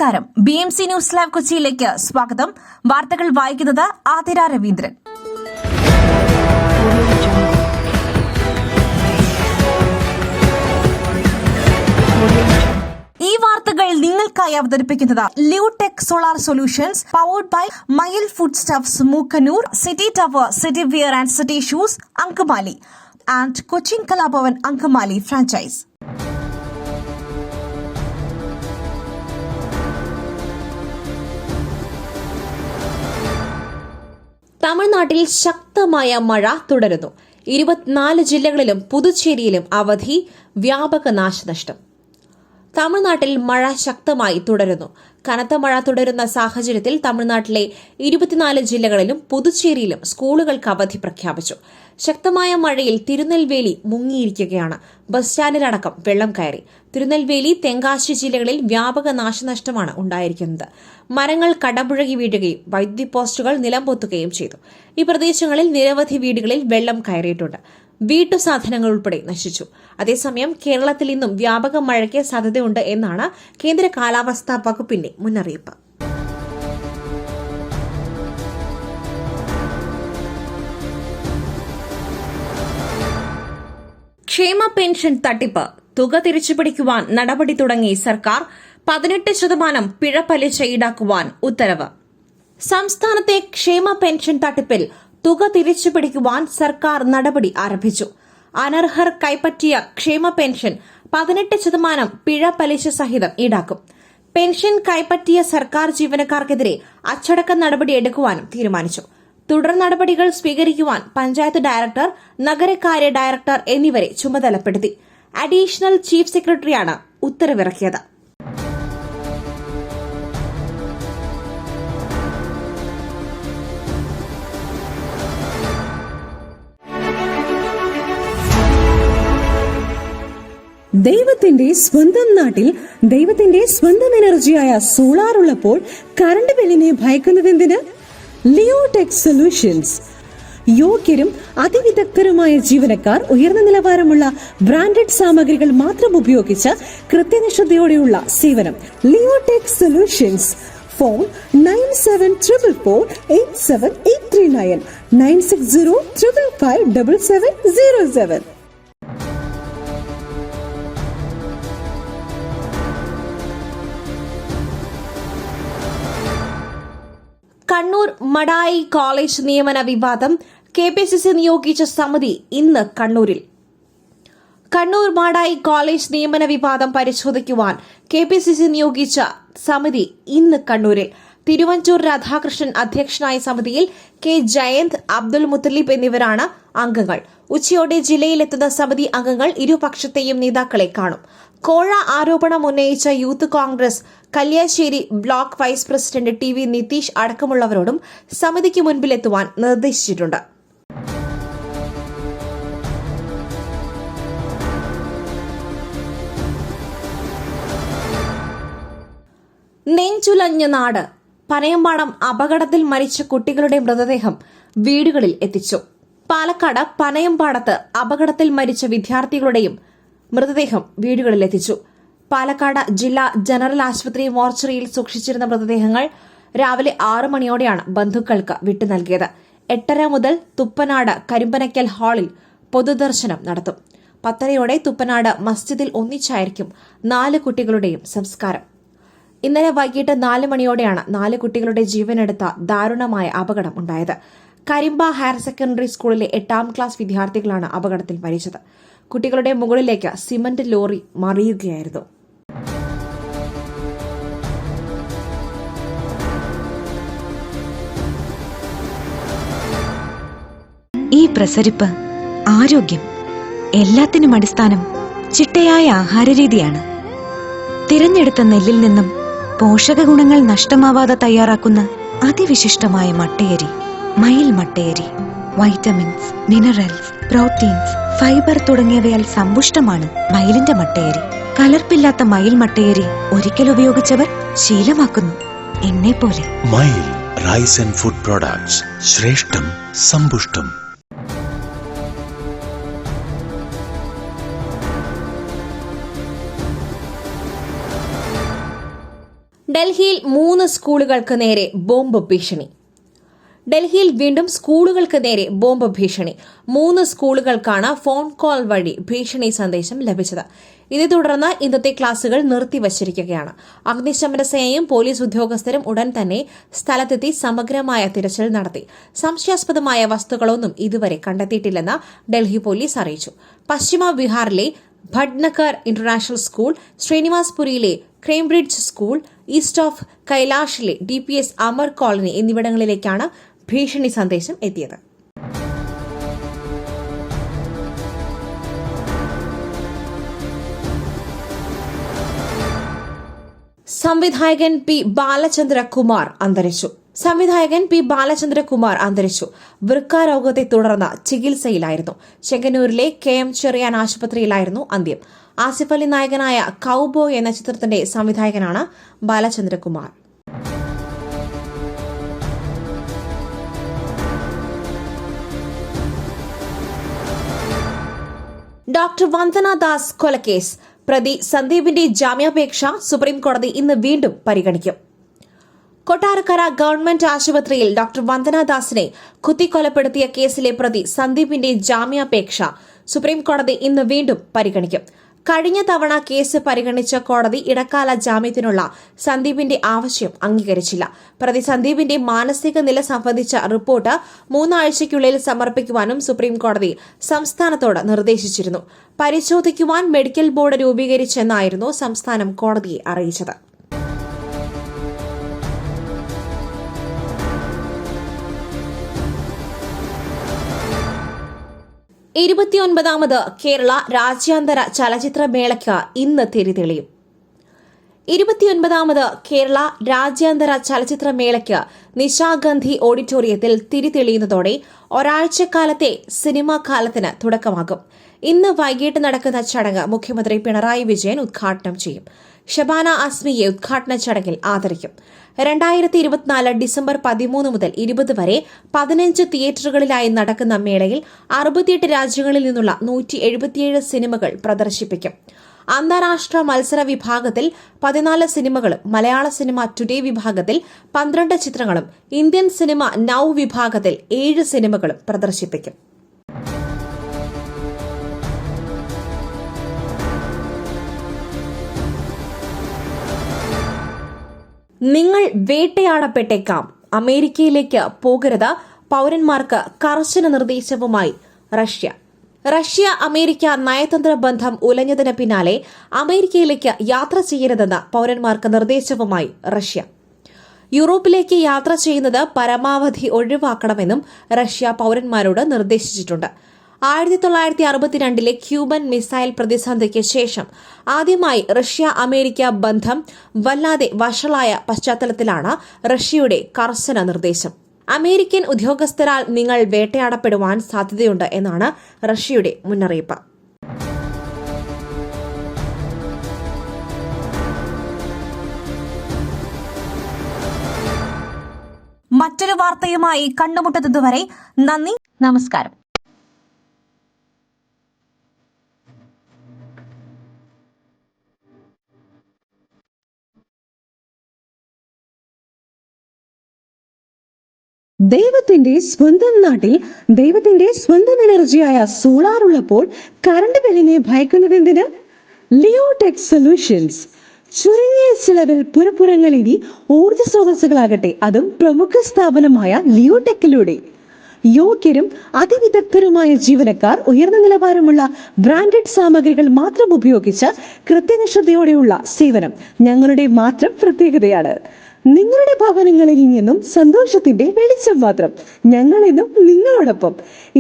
നമസ്കാരം. BMC news live കൊച്ചിയിലേക്ക് സ്വാഗതം. വാർത്തകൾ വായിക്കുന്നത് ആതിര രവീന്ദ്രൻ. ഈ വാർത്തകൾ നിങ്ങൾക്കായി അവതരിപ്പിക്കുന്നത് Leotech solar solutions, powered by Mayil food stuffs, Mookkannoor, city tower, city wear and city shoes, Angamaly and Cochin Kalabhavan Angamaly franchise. തമിഴ്നാട്ടിൽ ശക്തമായ മഴ തുടരുന്നു. 24 ജില്ലകളിലും പുതുച്ചേരിയിലും അവധി. വ്യാപക നാശനഷ്ടം. തമിഴ്നാട്ടിൽ മഴ ശക്തമായി തുടരുന്നു. കനത്ത മഴ തുടരുന്ന സാഹചര്യത്തിൽ തമിഴ്നാട്ടിലെ 24 ജില്ലകളിലും പുതുച്ചേരിയിലും സ്കൂളുകൾക്ക് അവധി പ്രഖ്യാപിച്ചു. ശക്തമായ മഴയിൽ തിരുനെൽവേലി മുങ്ങിയിരിക്കുകയാണ്. ബസ് സ്റ്റാൻഡിലടക്കം വെള്ളം കയറി. തിരുനെൽവേലി, തെങ്കാശി ജില്ലകളിൽ വ്യാപക നാശനഷ്ടമാണ് ഉണ്ടായിരിക്കുന്നത്. മരങ്ങൾ കടപുഴകി വീഴുകയും വൈദ്യുതി പോസ്റ്റുകൾ നിലംപൊത്തുകയും ചെയ്തു. ഈ പ്രദേശങ്ങളിൽ നിരവധി വീടുകളിൽ വെള്ളം കയറിയിട്ടുണ്ട്. വീട്ടുസാധനങ്ങൾ ഉൾപ്പെടെ നശിച്ചു. അതേസമയം കേരളത്തിൽ ഇന്നും വ്യാപക മഴയ്ക്ക് സാധ്യതയുണ്ട് എന്നാണ് കേന്ദ്ര കാലാവസ്ഥാ വകുപ്പിന്റെ മുന്നറിയിപ്പ്. ക്ഷേമ പെൻഷൻ തട്ടിപ്പ് തുക തിരിച്ചുപിടിക്കുവാൻ നടപടി തുടങ്ങി സർക്കാർ. 18% പിഴ പലിശ ഈടാക്കുവാൻ ഉത്തരവ്. സംസ്ഥാനത്തെ ക്ഷേമ പെൻഷൻ തട്ടിപ്പിൽ തുക തിരിച്ചുപിടിക്കുവാൻ സർക്കാർ നടപടി ആരംഭിച്ചു. അനർഹർ കൈപ്പറ്റിയ ക്ഷേമ പെൻഷൻ 18% പിഴ പലിശ സഹിതം ഈടാക്കും. പെൻഷൻ കൈപ്പറ്റിയ സർക്കാർ ജീവനക്കാർക്കെതിരെ അച്ചടക്ക നടപടി എടുക്കുവാനും തീരുമാനിച്ചു. തുടർ നടപടികൾ സ്വീകരിക്കുവാൻ പഞ്ചായത്ത് ഡയറക്ടർ, നഗരകാര്യ ഡയറക്ടർ എന്നിവരെ ചുമതലപ്പെടുത്തി. അഡീഷണൽ ചീഫ് സെക്രട്ടറിയാണ് ഉത്തരവിറക്കിയത്. ദൈവത്തിന്റെ സ്വന്തം നാട്ടിൽ ദൈവത്തിന്റെ സ്വന്തം എനർജിയായ സോളാർ ഉള്ളപ്പോൾ കറണ്ട് ബില്ലിനെ ഭയക്കുന്നതെന്തിന്? Leotech solutions. യോഗ്യരും അതിവിദഗ്ധരുമായ ജീവനക്കാർ, ഉയർന്ന നിലവാരമുള്ള ബ്രാൻഡഡ് സാമഗ്രികൾ മാത്രം ഉപയോഗിച്ച് കൃത്യനിഷ്ഠതയോടെയുള്ള സേവനം. Leotech solutions. Phone 9744487839 9605557707. Kannur Madayi college നിയമന വിവാദം. KPCC നിയോഗിച്ച സമിതി ഇന്ന് കണ്ണൂരിൽ. കണ്ണൂർ മടായി കോളേജ് നിയമന വിവാദം പരിശോധിക്കുവാൻ KPCC നിയോഗിച്ച സമിതി ഇന്ന് കണ്ണൂരിൽ. തിരുവഞ്ചൂർ രാധാകൃഷ്ണൻ അധ്യക്ഷനായ സമിതിയിൽ K. ജയന്ത്, അബ്ദുൽ മുത്തലിബ് എന്നിവരാണ് അംഗങ്ങൾ. ഉച്ചയോടെ ജില്ലയിലെത്തുന്ന സമിതി അംഗങ്ങൾ ഇരുപക്ഷത്തെയും നേതാക്കളെ കാണും. കോഴ ആരോപണം ഉന്നയിച്ച youth Congress Kalliasseri block vice president TV Nitish അടക്കമുള്ളവരോടും സമിതിക്ക് മുൻപിലെത്തുവാൻ നിർദ്ദേശിച്ചിട്ടുണ്ട്. നെഞ്ചുലഞ്ഞ നാട്. പനയമ്പാടം അപകടത്തിൽ മരിച്ച കുട്ടികളുടെ മൃതദേഹം വീടുകളിൽ എത്തിച്ചു. പാലക്കാട് പനയമ്പാടത്ത് അപകടത്തിൽ മരിച്ച വിദ്യാർത്ഥികളുടെയും മൃതദേഹം വീടുകളിലെത്തിച്ചു. പാലക്കാട് ജില്ലാ ജനറൽ ആശുപത്രി മോർച്ചറിയിൽ സൂക്ഷിച്ചിരുന്ന മൃതദേഹങ്ങൾ രാവിലെ 6 മണിയോടെയാണ് ബന്ധുക്കൾക്ക് വിട്ടു നൽകിയത്. 8:30 മുതൽ തുപ്പനാട് കരിമ്പനയ്ക്കൽ ഹാളിൽ പൊതുദർശനം നടത്തും. 10:30 തുപ്പനാട് മസ്ജിദിൽ ഒന്നിച്ചായിരിക്കും 4 കുട്ടികളുടെയും സംസ്കാരം. ഇന്നലെ വൈകിട്ട് 4 മണിയോടെയാണ് 4 കുട്ടികളുടെ ജീവനെടുത്ത ദാരുണമായ അപകടം ഉണ്ടായത്. കരിമ്പ ഹയർ സെക്കൻഡറി സ്കൂളിലെ 8ാം ക്ലാസ് വിദ്യാർത്ഥികളാണ് അപകടത്തിൽ മരിച്ചത്. കുട്ടികളുടെ മുകളിലേക്ക് സിമന്റ് ലോറി മറിയുകയായിരുന്നു. ഈ പ്രസരിപ്പ്, ആരോഗ്യം, എല്ലാത്തിനും അടിസ്ഥാനം ചിട്ടയായ ആഹാരരീതിയാണ്. തിരഞ്ഞെടുത്ത നെല്ലിൽ നിന്നും പോഷക ഗുണങ്ങൾ നഷ്ടമാവാതെ തയ്യാറാക്കുന്ന അതിവിശിഷ്ടമായ മട്ടയരി, മയിൽ മട്ടയരി. വൈറ്റമിൻസ്, മിനറൽസ്, പ്രോട്ടീൻസ്, ഫൈബർ തുടങ്ങിയവയാൽ സമ്പുഷ്ടമാണ് മയിലിന്റെ മട്ടയരി. കലർപ്പില്ലാത്ത മയിൽ മട്ടയരി ഒരിക്കൽ ഉപയോഗിച്ചവർ ശീലമാക്കുന്നു. എന്നെപ്പോലെ. മയിൽ റൈസ് ആൻഡ് ഫുഡ് പ്രോഡക്ട്സ്. ശ്രേഷ്ഠം, സമ്പുഷ്ടം. ഡൽഹിയിൽ 3 സ്കൂളുകൾക്ക് നേരെ ബോംബ് ഭീഷണി. ഡൽഹിയിൽ വീണ്ടും സ്കൂളുകൾക്ക് നേരെ ബോംബ് ഭീഷണി. 3 സ്കൂളുകൾക്കാണ് ഫോൺ കോൾ വഴി ഭീഷണി സന്ദേശം ലഭിച്ചത്. ഇതേ തുടർന്ന് ഇന്നത്തെ ക്ലാസുകൾ നിർത്തിവച്ചിരിക്കുകയാണ്. അഗ്നിശമന സേനയും പോലീസ് ഉദ്യോഗസ്ഥരും ഉടൻ തന്നെ സ്ഥലത്തെത്തി സമഗ്രമായ തിരച്ചിൽ നടത്തി. സംശയാസ്പദമായ വസ്തുക്കളൊന്നും ഇതുവരെ കണ്ടെത്തിയിട്ടില്ലെന്ന് ഡൽഹി പോലീസ് അറിയിച്ചു. പശ്ചിമ ബീഹാറിലെ ഭട്നഗർ ഇന്റർനാഷണൽ സ്കൂൾ, ശ്രീനിവാസ്പുരിയിലെ ക്രേംബ്രിഡ്ജ് സ്കൂൾ, ഈസ്റ്റ് ഓഫ് കൈലാഷിലെ DPS അമർ കോളനി എന്നിവിടങ്ങളിലേക്കാണ് ഭീഷണി സന്ദേശം എത്തിയത്. സംവിധായകൻ പി ബാലചന്ദ്രകുമാർ അന്തരിച്ചു. വൃക്കാരോഗത്തെ തുടർന്ന് ചികിത്സയിലായിരുന്നു. ചെങ്ങന്നൂരിലെ KM ചെറിയാൻ ആശുപത്രിയിലായിരുന്നു അന്ത്യം. ആസിഫ് അലി നായകനായ കൌബോയ് എന്ന ചിത്രത്തിന്റെ സംവിധായകനാണ് ബാലചന്ദ്രകുമാർ. ഡോക്ടർ വന്ദന ദാസ് കൊലക്കേസ് പ്രതി സന്ദീപിന്റെ ജാമ്യാപേക്ഷ സുപ്രീംകോടതി ഇന്ന് വീണ്ടും പരിഗണിക്കും. കൊട്ടാരക്കര ഗവൺമെന്റ് ആശുപത്രിയിൽ ഡോക്ടർ വന്ദന ദാസിനെ കുത്തിക്കൊലപ്പെടുത്തിയ കേസിലെ പ്രതി സന്ദീപിന്റെ ജാമ്യാപേക്ഷ സുപ്രീംകോടതി ഇന്ന് വീണ്ടും പരിഗണിക്കും. കഴിഞ്ഞ തവണ കേസ് പരിഗണിച്ച കോടതി ഇടക്കാല ജാമ്യത്തിനുള്ള സന്ദീപിന്റെ ആവശ്യം അംഗീകരിച്ചില്ല. പ്രതി സന്ദീപിന്റെ മാനസിക നില സംബന്ധിച്ച റിപ്പോർട്ട് 3 ആഴ്ചയ്ക്കുള്ളിൽ സമർപ്പിക്കുവാനും സുപ്രീംകോടതി സംസ്ഥാനത്തോട് നിർദ്ദേശിച്ചിരുന്നു. പരിശോധിക്കുവാൻ മെഡിക്കൽ ബോർഡ് രൂപീകരിച്ചെന്നായിരുന്നു സംസ്ഥാനം കോടതിയെ അറിയിച്ചത്. ഇരുപത്തിയൊൻപതാമത് കേരള രാജ്യാന്തര ചലച്ചിത്രമേളയ്ക്ക് ഇന്ന് തിരിതെളിയും. 29ാമത് കേരള രാജ്യാന്തര ചലച്ചിത്രമേളയ്ക്ക് നിശാഗന്ധി ഓഡിറ്റോറിയത്തിൽ തിരിതെളിയുന്നതോടെ ഒരാഴ്ചക്കാലത്തെ സിനിമാ കാലത്തിന് തുടക്കമാകും. ഇന്ന് വൈകിട്ട് നടക്കുന്ന ചടങ്ങ് മുഖ്യമന്ത്രി പിണറായി വിജയൻ ഉദ്ഘാടനം ചെയ്യും. ഷബാന അസ്മിയെ ഉദ്ഘാടന ചടങ്ങിൽ ആദരിക്കും. 2024 ഡിസംബർ 13 മുതൽ 20 വരെ 15 തിയേറ്ററുകളിലായി നടക്കുന്ന മേളയിൽ 68 രാജ്യങ്ങളിൽ നിന്നുള്ള 177 സിനിമകൾ പ്രദർശിപ്പിക്കും. അന്താരാഷ്ട്ര മത്സര വിഭാഗത്തിൽ 14 സിനിമകളും മലയാള സിനിമ ടുഡേ വിഭാഗത്തിൽ 12 ചിത്രങ്ങളും ഇന്ത്യൻ സിനിമ നൌ വിഭാഗത്തിൽ 7 സിനിമകളും പ്രദർശിപ്പിക്കും. നിങ്ങൾ വേട്ടയാടപ്പെട്ടേക്കാം, അമേരിക്കയിലേക്ക് പോകരുത്, പൌരന്മാർക്ക് കർശന നിർദ്ദേശവുമായി റഷ്യ അമേരിക്ക നയതന്ത്ര ബന്ധം ഉലഞ്ഞതിന് പിന്നാലെ അമേരിക്കയിലേക്ക് യാത്ര ചെയ്യരുതെന്ന് പൌരന്മാർക്ക് നിർദ്ദേശവുമായി റഷ്യ. യൂറോപ്പിലേക്ക് യാത്ര ചെയ്യുന്നത് പരമാവധി ഒഴിവാക്കണമെന്നും റഷ്യ പൌരന്മാരോട് നിർദ്ദേശിച്ചിട്ടുണ്ട്. 1962 ക്യൂബൻ മിസൈൽ പ്രതിസന്ധിക്ക് ശേഷം ആദ്യമായി റഷ്യ അമേരിക്ക ബന്ധം വല്ലാതെ വഷളായ പശ്ചാത്തലത്തിലാണ് റഷ്യയുടെ കർശന നിർദ്ദേശം. അമേരിക്കൻ ഉദ്യോഗസ്ഥരാൽ നിങ്ങൾ വേട്ടയാടപ്പെടുവാൻ സാധ്യതയുണ്ട് എന്നാണ് റഷ്യയുടെ മുന്നറിയിപ്പ്. മറ്റൊരു വാർത്തയുമായി കണ്ടുമുട്ടുന്നതുവരെ നന്ദി, നമസ്കാരം. ദൈവത്തിന്റെ സ്വന്തം നാട്ടിൽ ദൈവത്തിന്റെ സ്വന്തം എനർജിയായ സോളാർ ഉള്ളപ്പോൾ കറണ്ട് ബില്ലിനെ ഭയക്കുന്നതെന്തിന്? Leotech solutions. ചുരുങ്ങിയ ചിലവിൽ പുരപ്പുറങ്ങൾ ഇനി ഊർജ്ജ സ്രോതസ്സുകളാകട്ടെ, അതും പ്രമുഖ സ്ഥാപനമായ ലിയോടെക്കിലൂടെ. യോഗ്യരും അതിവിദഗ്ധരുമായ ജീവനക്കാർ, ഉയർന്ന നിലവാരമുള്ള ബ്രാൻഡഡ് സാമഗ്രികൾ മാത്രം ഉപയോഗിച്ച് കൃത്യനിഷ്ഠതയോടെയുള്ള സേവനം ഞങ്ങളുടെ മാത്രം പ്രത്യേകതയാണ്. നിങ്ങളുടെ ഭവനങ്ങളിൽ നിന്നും സന്തോഷത്തിന്റെ വെളിച്ചം മാത്രം. ഞങ്ങളെന്നും നിങ്ങളോടൊപ്പം.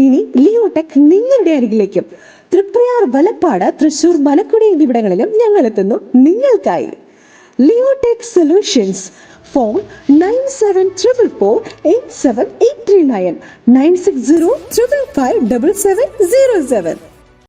ഇനി ലിയോടെക് നിങ്ങളുടെ അരികിലേക്കും. തൃപ്രയാർ, വലപ്പാട്, തൃശൂർ, മലക്കുടി എന്നിവിടങ്ങളിലും ഞങ്ങളെത്തുന്നു നിങ്ങൾക്കായി. Leotech solutions. ഫോൺ 9744487839 96055577707.